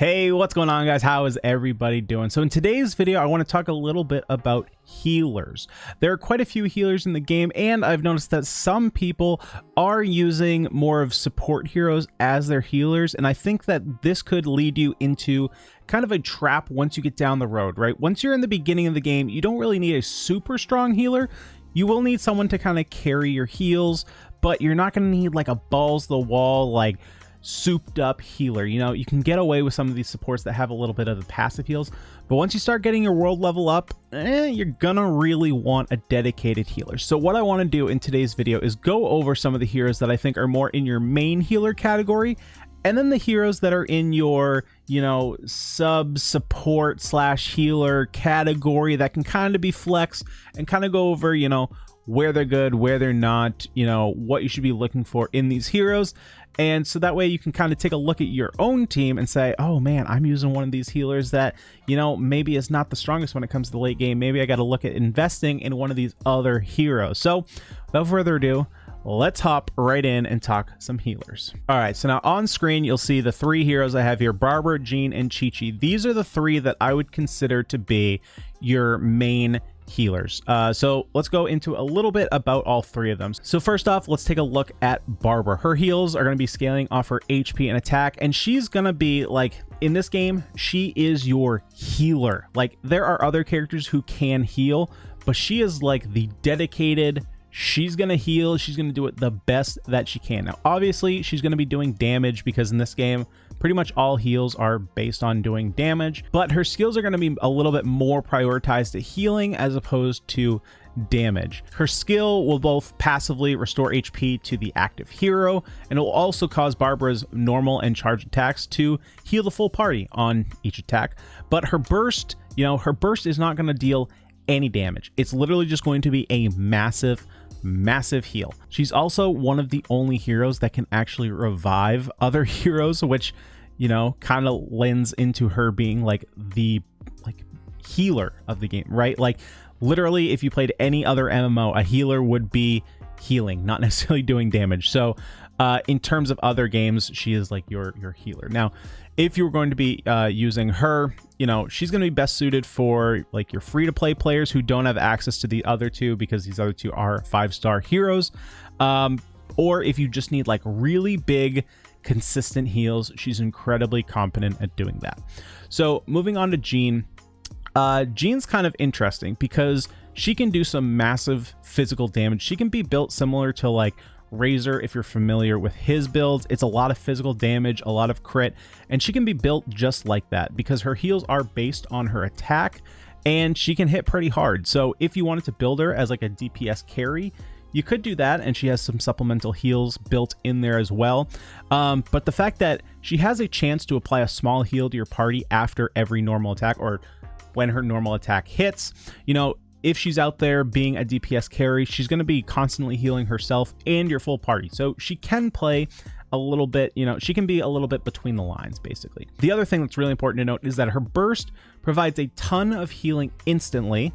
Hey, what's going on, guys? How is everybody doing? So in today's video, I want to talk a little bit about healers. There are quite a few healers in the game, and I've noticed that some people are using more of support heroes as their healers, and I think that this could lead you into kind of a trap once you get down the road, right? Once you're in the beginning of the game, you don't really need a super strong healer. You will need someone to kind of carry your heals, but you're not going to need like a balls to the wall, like souped up healer. You know, you can get away with some of these supports that have a little bit of the passive heals, but once you start getting your world level up, you're gonna really want a dedicated healer. So what I want to do in today's video is go over some of the heroes that I think are more in your main healer category, and then the heroes that are in your, you know, sub support slash healer category that can kind of be flex, and kind of go over, you know, where they're good, where they're not, you know, what you should be looking for in these heroes. And so that way you can kind of take a look at your own team and say, oh man, I'm using one of these healers that, you know, maybe is not the strongest when it comes to the late game. Maybe I got to look at investing in one of these other heroes. So without further ado, let's hop right in and talk some healers. All right, so now on screen, you'll see the three heroes I have here, Barbara, Jean, and Chi-Chi. These are the three that I would consider to be your main healers. So let's go into a little bit about all three of them. So first off, let's take a look at Barbara. Her heals are going to be scaling off her HP and attack, and she's going to be like, in this game, she is your healer. Like, there are other characters who can heal, but she is like the dedicated, she's going to heal, she's going to do it the best that she can. Now, obviously, she's going to be doing damage because in this game, pretty much all heals are based on doing damage, but her skills are going to be a little bit more prioritized to healing as opposed to damage. Her skill will both passively restore HP to the active hero, and it will also cause Barbara's normal and charged attacks to heal the full party on each attack. But her burst, you know, her burst is not going to deal any damage. It's literally just going to be a massive heal. She's also one of the only heroes that can actually revive other heroes, which, you know, kind of lends into her being like the healer of the game, right? Like, literally, if you played any other MMO, a healer would be healing, not necessarily doing damage. So in terms of other games, she is like your healer. Now, if you're going to be using her, you know, she's going to be best suited for like your free-to-play players who don't have access to the other two, because these other two are 5-star heroes. Or if you just need like really big, consistent heals, she's incredibly competent at doing that. So moving on to Jean. Jean's kind of interesting because she can do some massive physical damage. She can be built similar to like Razor, if you're familiar with his builds. It's a lot of physical damage, a lot of crit, and she can be built just like that because her heals are based on her attack, and she can hit pretty hard. So if you wanted to build her as like a DPS carry, you could do that, and she has some supplemental heals built in there as well. But the fact that she has a chance to apply a small heal to your party after every normal attack, or when her normal attack hits, you know, if she's out there being a DPS carry, she's going to be constantly healing herself and your full party. So she can play a little bit, you know, she can be a little bit between the lines, basically. The other thing that's really important to note is that her burst provides a ton of healing instantly.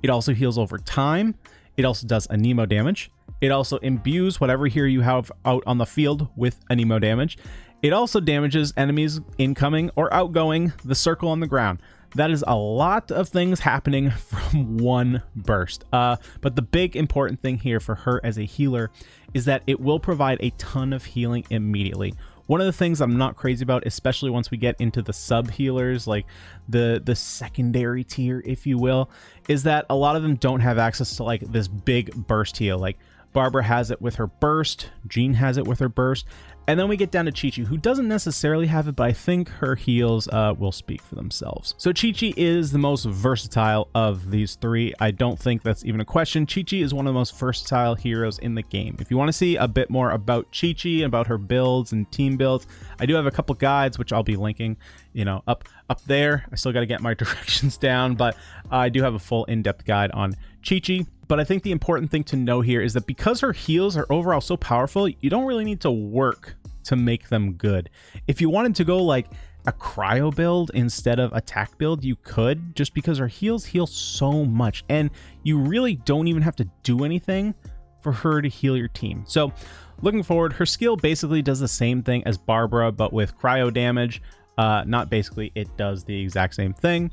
It also heals over time. It also does anemo damage. It also imbues whatever hero you have out on the field with anemo damage. It also damages enemies incoming or outgoing the circle on the ground. That is a lot of things happening from one burst. But the big important thing here for her as a healer is that it will provide a ton of healing immediately. One of the things I'm not crazy about, especially once we get into the sub healers, like the secondary tier, if you will, is that a lot of them don't have access to like this big burst heal. Like Barbara has it with her burst, Jean has it with her burst, and then we get down to Chi-Chi, who doesn't necessarily have it, but I think her heals will speak for themselves. So Chi-Chi is the most versatile of these three. I don't think that's even a question. Chi-Chi is one of the most versatile heroes in the game. If you want to see a bit more about Chi-Chi, about her builds and team builds, I do have a couple guides, which I'll be linking, you know, up there. I still got to get my directions down, but I do have a full in-depth guide on Chi-Chi. But I think the important thing to know here is that because her heals are overall so powerful, you don't really need to work to make them good. If you wanted to go like a cryo build instead of attack build, you could, just because her heals heal so much, and you really don't even have to do anything for her to heal your team. So looking forward, her skill basically does the same thing as Barbara, but with cryo damage. Not basically, it does the exact same thing.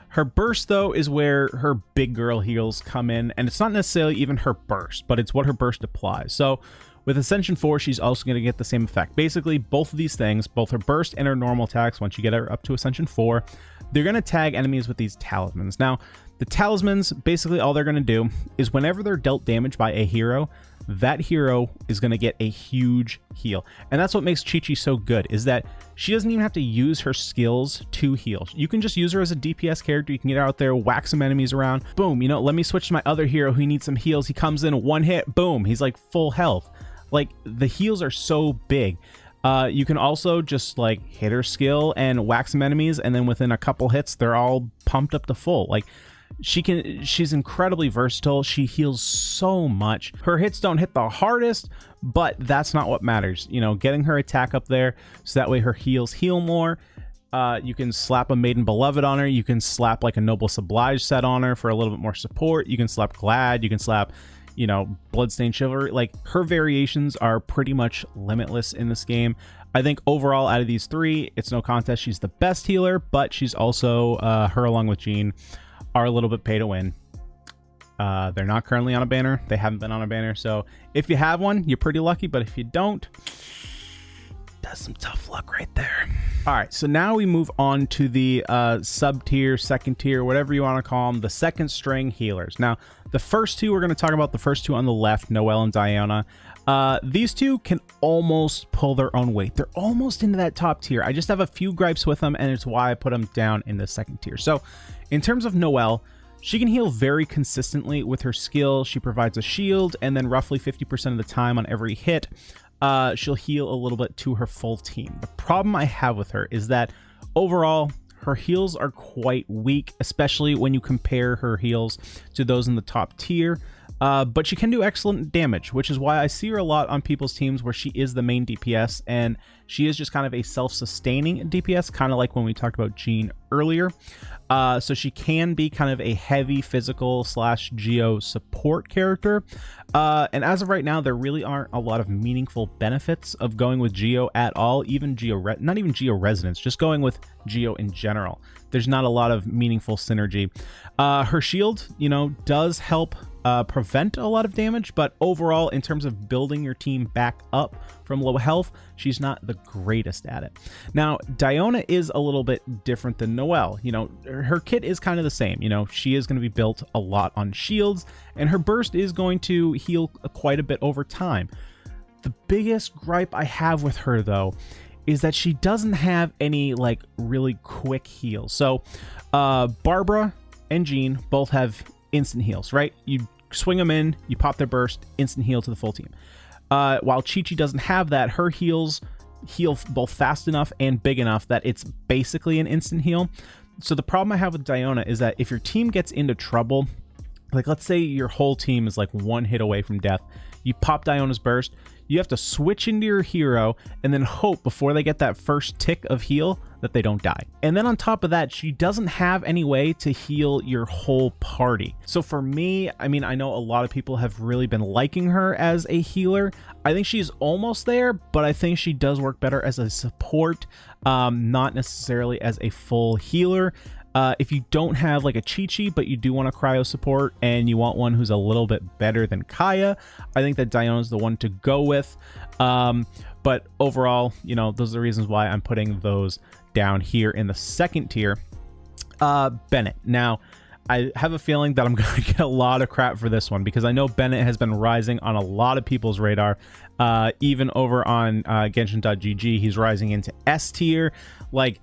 Her burst, though, is where her big girl heals come in, and it's not necessarily even her burst, but it's what her burst applies. So with Ascension 4, she's also going to get the same effect. Basically, both of these things, both her burst and her normal attacks, once you get her up to Ascension 4, they're going to tag enemies with these talismans. Now, the talismans, basically all they're going to do is whenever they're dealt damage by a hero, that hero is going to get a huge heal. And that's what makes Chi-Chi so good, is that she doesn't even have to use her skills to heal. You can just use her as a DPS character. You can get out there, whack some enemies around. Boom, you know, let me switch to my other hero who needs some heals. He comes in, one hit, boom, he's like full health. Like, the heals are so big. You can also just like hit her skill and whack some enemies, and then within a couple hits, they're all pumped up to full. Like, she's incredibly versatile. She heals so much. Her hits don't hit the hardest, but that's not what matters. You know, getting her attack up there so that way her heals heal more. You can slap a Maiden Beloved on her. You can slap like a Noblesse Oblige set on her for a little bit more support. You can slap Glad. You can slap, you know, Bloodstained Chivalry. Like, her variations are pretty much limitless in this game. I think overall out of these three, it's no contest. She's the best healer, but she's also, her along with Jean, are a little bit pay to win. They're not currently on a banner. They haven't been on a banner. So if you have one, you're pretty lucky. But if you don't, that's some tough luck right there. All right, so now we move on to the sub tier, second tier, whatever you want to call them, the second string healers. Now, the first two, we're going to talk about the first two on the left, Noelle and Diona. These two can almost pull their own weight. They're almost into that top tier. I just have a few gripes with them, and it's why I put them down in the second tier. So in terms of Noelle, she can heal very consistently with her skill. She provides a shield, and then roughly 50% of the time on every hit, she'll heal a little bit to her full team. The problem I have with her is that overall, her heals are quite weak, especially when you compare her heals to those in the top tier. But she can do excellent damage, which is why I see her a lot on people's teams where she is the main DPS, and she is just kind of a self-sustaining DPS, kind of like when we talked about Jean earlier. So she can be kind of a heavy physical / Geo support character. And as of right now, there really aren't a lot of meaningful benefits of going with Geo at all, even not even Geo Resonance, just going with Geo in general. There's not a lot of meaningful synergy. Her shield, you know, does help prevent a lot of damage, but overall, in terms of building your team back up from low health, she's not the greatest at it. Now, Diona is a little bit different than Noelle. You know, her kit is kind of the same. You know, she is going to be built a lot on shields, and her burst is going to heal quite a bit over time. The biggest gripe I have with her, though, is that she doesn't have any like really quick heals. So Barbara and Jean both have instant heals, right? You swing them in, you pop their burst, instant heal to the full team. While Chi-Chi doesn't have that, her heals heal both fast enough and big enough that it's basically an instant heal. So the problem I have with Diona is that if your team gets into trouble, like let's say your whole team is like one hit away from death, you pop Diona's burst, you have to switch into your hero and then hope before they get that first tick of heal that they don't die. And then on top of that, she doesn't have any way to heal your whole party. So for me, I mean, I know a lot of people have really been liking her as a healer. I think she's almost there, but I think she does work better as a support, not necessarily as a full healer. If you don't have like a Chi-Chi, but you do want a cryo support and you want one who's a little bit better than Kaya, I think that Diona's the one to go with. But overall, you know, those are the reasons why I'm putting those down here in the second tier. Bennett. Now, I have a feeling that I'm going to get a lot of crap for this one because I know Bennett has been rising on a lot of people's radar. Even over on Genshin.gg, he's rising into S tier. Like,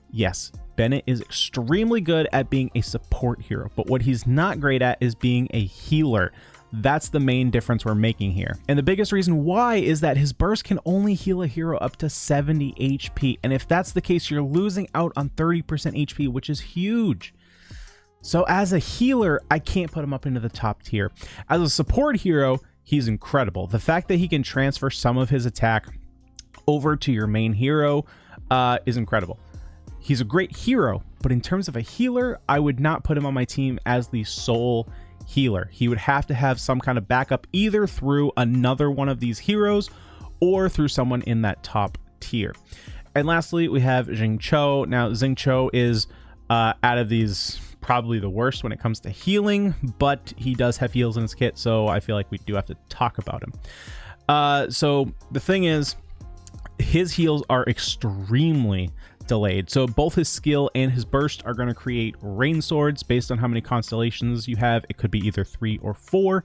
yes, Bennett is extremely good at being a support hero, but what he's not great at is being a healer. That's the main difference we're making here. And the biggest reason why is that his burst can only heal a hero up to 70 HP. And if that's the case, you're losing out on 30% HP, which is huge. So as a healer, I can't put him up into the top tier. As a support hero, he's incredible. The fact that he can transfer some of his attack over to your main hero is incredible. He's a great hero, but in terms of a healer, I would not put him on my team as the sole healer. He would have to have some kind of backup either through another one of these heroes or through someone in that top tier. And lastly, we have Xingqiu. Now, Xingqiu is out of these probably the worst when it comes to healing, but he does have heals in his kit, so I feel like we do have to talk about him. So the thing is, his heals are extremely delayed. So both his skill and his burst are going to create rain swords based on how many constellations you have. It could be either 3 or 4.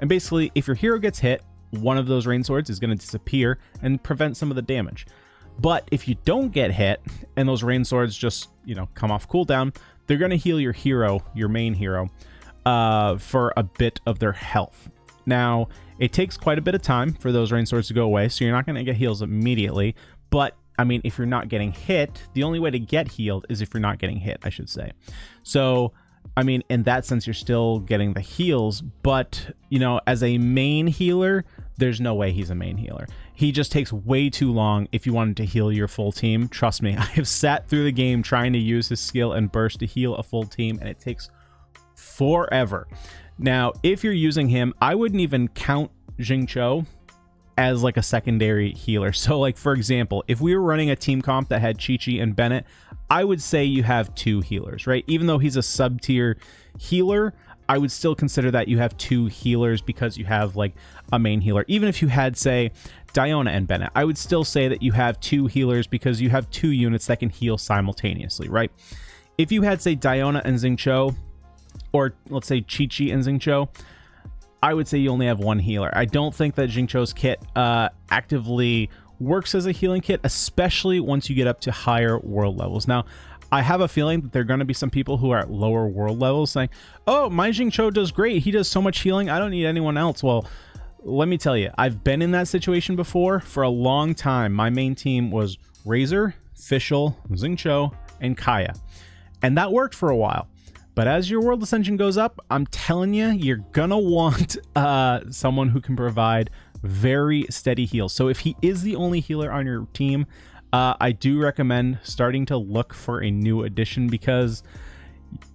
And basically, if your hero gets hit, one of those rain swords is going to disappear and prevent some of the damage. But if you don't get hit and those rain swords just, you know, come off cooldown, they're going to heal your hero, your main hero, for a bit of their health. Now, it takes quite a bit of time for those rain swords to go away, so you're not going to get heals immediately. But, I mean, if you're not getting hit, the only way to get healed is if you're not getting hit, I should say. So, I mean, in that sense, you're still getting the heals. But, you know, as a main healer, there's no way he's a main healer. He just takes way too long if you wanted to heal your full team. Trust me, I have sat through the game trying to use his skill and burst to heal a full team, and it takes forever. Now, if you're using him, I wouldn't even count Xingqiu as like a secondary healer. So like, for example, if we were running a team comp that had Chi-Chi and Bennett, I would say you have 2 healers, right? Even though he's a sub-tier healer, I would still consider that you have 2 healers because you have like a main healer. Even if you had, say, Diona and Bennett, I would still say that you have 2 healers because you have 2 units that can heal simultaneously, right? If you had, say, Diona and Xingqiu, or let's say Chi-Chi and Xingqiu, I would say you only have 1 healer. I don't think that Xingqiu's kit actively works as a healing kit, especially once you get up to higher world levels. Now, I have a feeling that there are going to be some people who are at lower world levels saying, oh, my Xingqiu does great. He does so much healing. I don't need anyone else. Well, let me tell you, I've been in that situation before for a long time. My main team was Razor, Fischl, Xingqiu, and Kaya. And that worked for a while. But as your world ascension goes up, I'm telling you, you're gonna want someone who can provide very steady heals. So if he is the only healer on your team, I do recommend starting to look for a new addition, because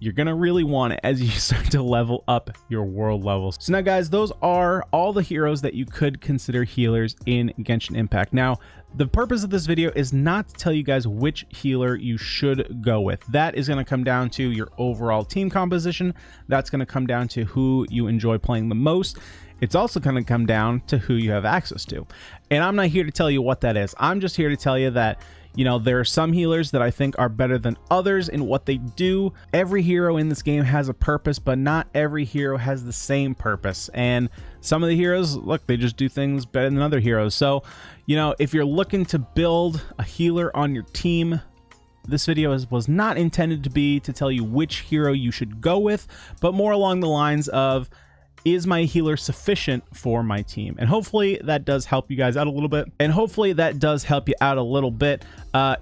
you're gonna really want it as you start to level up your world levels. So now, guys, those are all the heroes that you could consider healers in Genshin Impact. Now, the purpose of this video is not to tell you guys which healer you should go with. That is going to come down to your overall team composition. That's going to come down to who you enjoy playing the most. It's also going to come down to who you have access to. And I'm not here to tell you what that is. I'm just here to tell you that, you know, there are some healers that I think are better than others in what they do. Every hero in this game has a purpose, but not every hero has the same purpose. And some of the heroes, look, they just do things better than other heroes. So, you know, if you're looking to build a healer on your team, this video was not intended to be to tell you which hero you should go with, but more along the lines of, is my healer sufficient for my team? And hopefully that does help you guys out a little bit.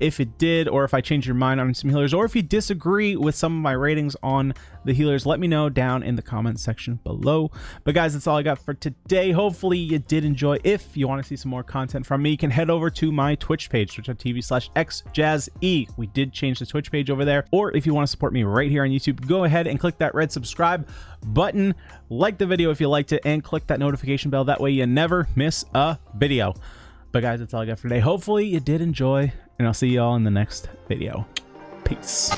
If it did, or if I changed your mind on some healers, or if you disagree with some of my ratings on the healers, let me know down in the comment section below. But guys, that's all I got for today. Hopefully you did enjoy. If you want to see some more content from me, you can head over to my Twitch page, twitch.tv/xjazze. We did change the Twitch page over there. Or if you want to support me right here on YouTube, go ahead and click that red subscribe button, like the video if you liked it, and click that notification bell. That way you never miss a video. But guys, that's all I got for today. Hopefully you did enjoy, and I'll see you all in the next video. Peace.